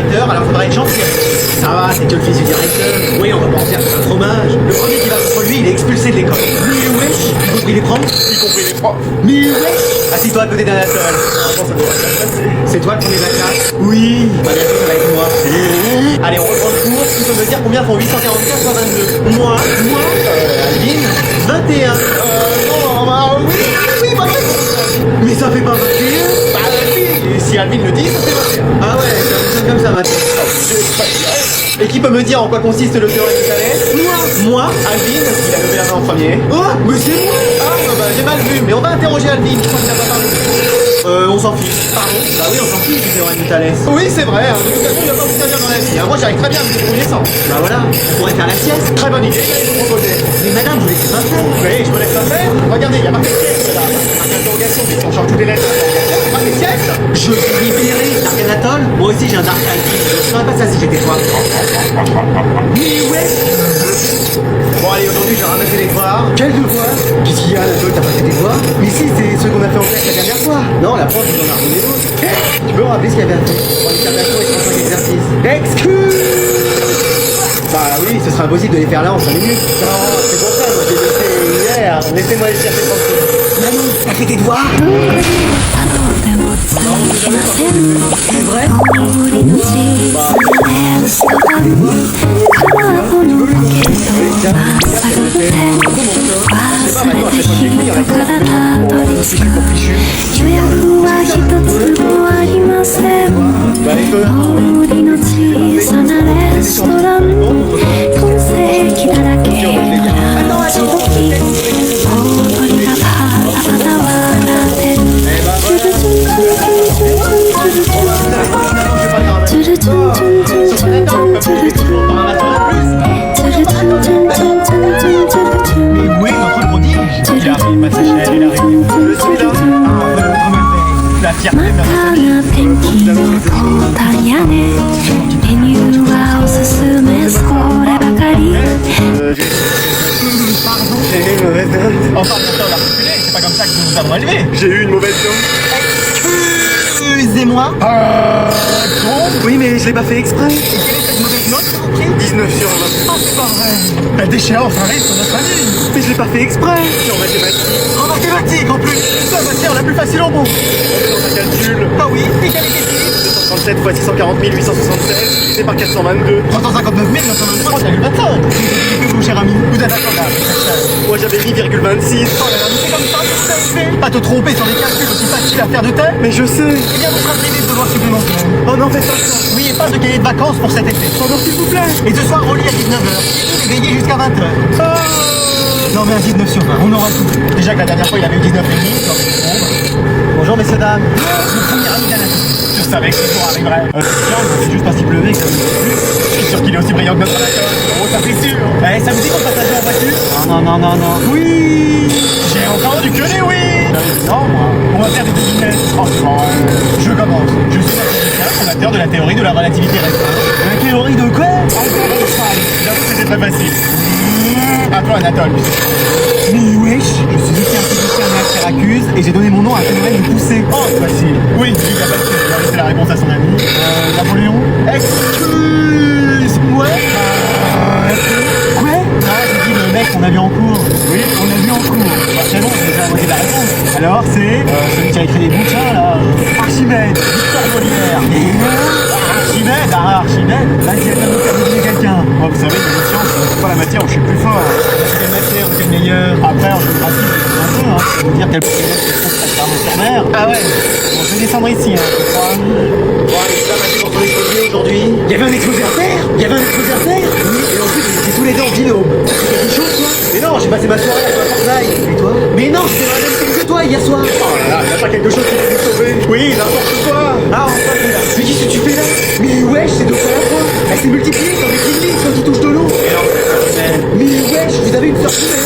directeur, alors faudra être gentil. Ça va, c'est que le fils du directeur. Oui, on va pas en faire un fromage. Le premier qui va contre lui, il est expulsé de l'école. Mais wesh, y compris les profs. Y compris les profs. Mais wesh. Assis-toi à côté d'un seul. C'est toi le premier de la classe? Oui. Bah bientôt ça va être moi. Allez, on reprend le cours. Tu peux me dire combien font 844 fois 22? Moi, Alvin, 21. Non, bah oui, bah mais ça fait pas 21. Bah oui. Et si Alvin le dit, ça fait 21. Ah ouais, ça fonctionne comme ça maintenant. Et qui peut me dire en quoi consiste le théorème de Thalès? Moi, Alvin, il a levé la main en premier. Oh, mais c'est moi. Ah, bah j'ai mal vu, mais on va interroger Alvin, je crois qu'il n'a pas parlé. On s'en fiche. Pardon? Bah oui, on s'en fiche du théorème de Thalès. Oui, c'est vrai, hein. De toute façon, il va pas vous servir dans la vie. Moi, j'arrive très bien à me débrouiller sans. Bah voilà, on pourrait faire la sieste. Très bonne idée, j'allais vous proposer. Mais madame, vous laissez pas faire. Oui, je me laisse pas faire. Regardez, il y a marqué sieste là. Marqué interrogation, mais si on change toutes les lettres, c'est marqué sieste. Je suis libéré, Dark Anatole. Moi aussi, j'ai un Dark Alvin. Je ferais pas ça si j'étais toi. Mais ouais. Bon allez, aujourd'hui je vais ramasser les devoirs. Quels devoirs? Qu'est-ce qu'il y a, Anatole? T'as pas fait tes devoirs? Mais si, c'est ceux qu'on a fait en classe la dernière fois. Non, la prof, nous en a redonné d'autres. Tu peux me rappeler ce qu'il y avait à faire? Pour les cartations et 35 exercices. Excuse. Bah oui, ce sera impossible de les faire là en 5 minutes. Non, c'est pour ça, moi j'ai laissé hier. Laissez-moi les chercher tranquille. Manon, t'as fait tes devoirs? C'est vrai? Mais où est notre prodige? Il arrive, ma Sachel, il arrive. Je suis là. La fierté de ma Pardon? J'ai eu une mauvaise note. Enfin, bien sûr, l'articulé, c'est pas comme ça que nous nous avons élevé. J'ai eu une mauvaise note. Excusez-moi. Oui, mais je l'ai pas fait exprès. Et quelle est cette mauvaise note, s'il vous plaît? 19 sur 20. Oh, c'est pas vrai. La déchéance arrive sur notre famille. Mais je l'ai pas fait exprès. C'est en mathématiques. En mathématiques, en plus. C'est la matière la plus facile au monde. On a calcul. Ah oui, et quelle était-il? 237 fois 640 876, divisé par 422. 359 923,25. Que vous, cher ami? Vous êtes incroyable. Moi, j'avais mis 0,26. Oh là là, mais c'est comme ça que vous avez fait. Pas te tromper sur des calculs aussi faciles à faire de tête. Mais je sais. Eh bien, vous serez privé de devoirs supplémentaires. Oh non, faites pas ça. Oui, et pas de cahier de vacances pour cet été. Oh non, s'il vous plaît. Et ce soir, au lit à 19h. Et veillez jusqu'à 20h. Oh. Non, mais un 19 sur 20, on aura tout. Déjà que la dernière fois, il y avait eu 19 et demi. Bonjour, messieurs, dames. Le premier ami d'Anatole. Je savais que ce jour arriverait. C'est juste un cible levé que ça me plus. Je suis sûr qu'il est aussi brillant que notre Anatole. Oh, ça c'est sûr. Eh, ça vous dit qu'on passe en voiture? Non. Oui. J'ai encore du queue, oui. Non, moi. On va faire des devinettes. Oh, c'est bon. Je commence. Je suis mathématicien, fondateur de la théorie de la relativité restreinte. La théorie de quoi? J'avoue que c'était très facile. À toi, Anatole. Mais wesh, je suis scientificien à Syracuse et j'ai donné mon nom à un phénomène de poussée. Oh, c'est facile. Oui, il a pas de il a laissé la réponse à son ami. Napoléon. Excuse-moi. Quoi? Non, j'ai dit le mec qu'on a vu en cours. Oui, on l'a vu en cours. Bah, c'est bon, j'ai déjà moitié de la réponse. Alors, c'est celui qui a écrit des bouquins, là. Archimède. Victor Molière. Archimède. Là, il y a bien de deviner quelqu'un. Moi, vous savez, dans les sciences, c'est pas la matière où je suis plus fort. C'est quelle matière où c'est le meilleur? Après, en géographie, c'est un peu, hein. Je vais vous dire quel Pokémon se trouve sur mer. Ah ouais. Bon, je vais descendre ici, hein, je crois. Bon, allez, ça va, c'est pour ton exposé aujourd'hui. Il y avait un exposé à faire? Oui, et en plus, ils étaient tous les deux en binôme. C'est quelque chose, toi? Mais non, j'ai passé ma soirée à Fortnite. Et toi? Mais non, c'était la même chose que toi hier soir. Oh là là, y'a pas quelque chose qui peut nous sauver? Oui, n'importe quoi. Ah, enfin, là. Mais qu'est-ce que tu fais là? Mais wesh, c'est 2 fois la fois. Elle s'est multipliée comme des kidneys quand ils touchent de l'eau. Mais wesh, vous avez une sœur jumelle.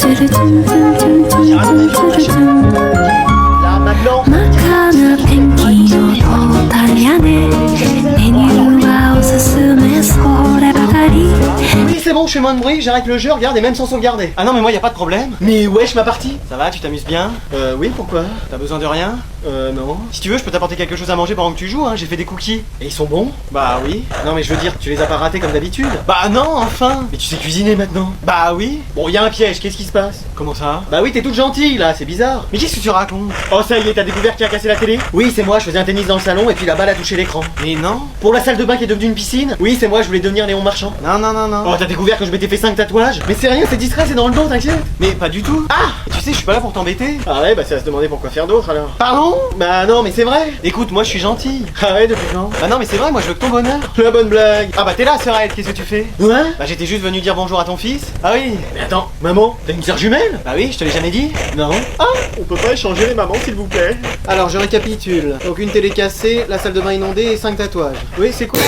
쭈르 쭈르 쭈르 쭈르 쭈르 쭈르 Là, maintenant, 마카 je fais moins de bruit, j'arrête le jeu, regarde, et même sans sauvegarder. Ah non, mais moi y a pas de problème. Mais wesh, ma partie. Ça va, tu t'amuses bien? Oui, pourquoi? T'as besoin de rien? Non. Si tu veux, je peux t'apporter quelque chose à manger pendant que tu joues, hein, j'ai fait des cookies. Et ils sont bons? Bah oui. Non, mais je veux dire, tu les as pas ratés comme d'habitude? Bah non, enfin. Mais tu sais cuisiner maintenant? Bah oui. Bon, y a un piège, qu'est-ce qui se passe? Comment ça? Bah oui, t'es toute gentille là, c'est bizarre. Mais qu'est-ce que tu racontes? Oh, ça y est, t'as découvert qui a cassé la télé? Oui, c'est moi, je faisais un tennis dans le salon et puis la balle a touché l'écran. Mais non. Pour la salle de bain qui est devenue une piscine? Oui, c'est moi, je voulais devenir Léon Marchand. Non. Oh, t'as découvert que je m'étais fait 5 tatouages? Mais c'est rien, c'est discret, c'est dans le dos, t'inquiète. Mais pas du tout. Ah, tu sais, je suis pas là pour t'embêter. Ah ouais, bah c'est à se demander pourquoi faire d'autre alors. Pardon? Bah non, mais c'est vrai. Écoute, moi je suis gentil. Ah ouais, depuis quand? Bah non, mais c'est vrai, moi je veux que ton bonheur. La bonne blague. Ah bah t'es là, Sœur Ed, qu'est-ce que tu fais? Ouais? Bah j'étais juste venu dire bonjour à ton fils. Ah oui. Mais attends, maman, t'as une sœur jumelle? Bah oui, je te l'ai jamais dit. Non. Ah, on peut pas échanger les mamans s'il vous plaît? Alors je récapitule. Donc une télé cassée, la salle de bain inondée et 5 tatouages. Oui, c'est cool.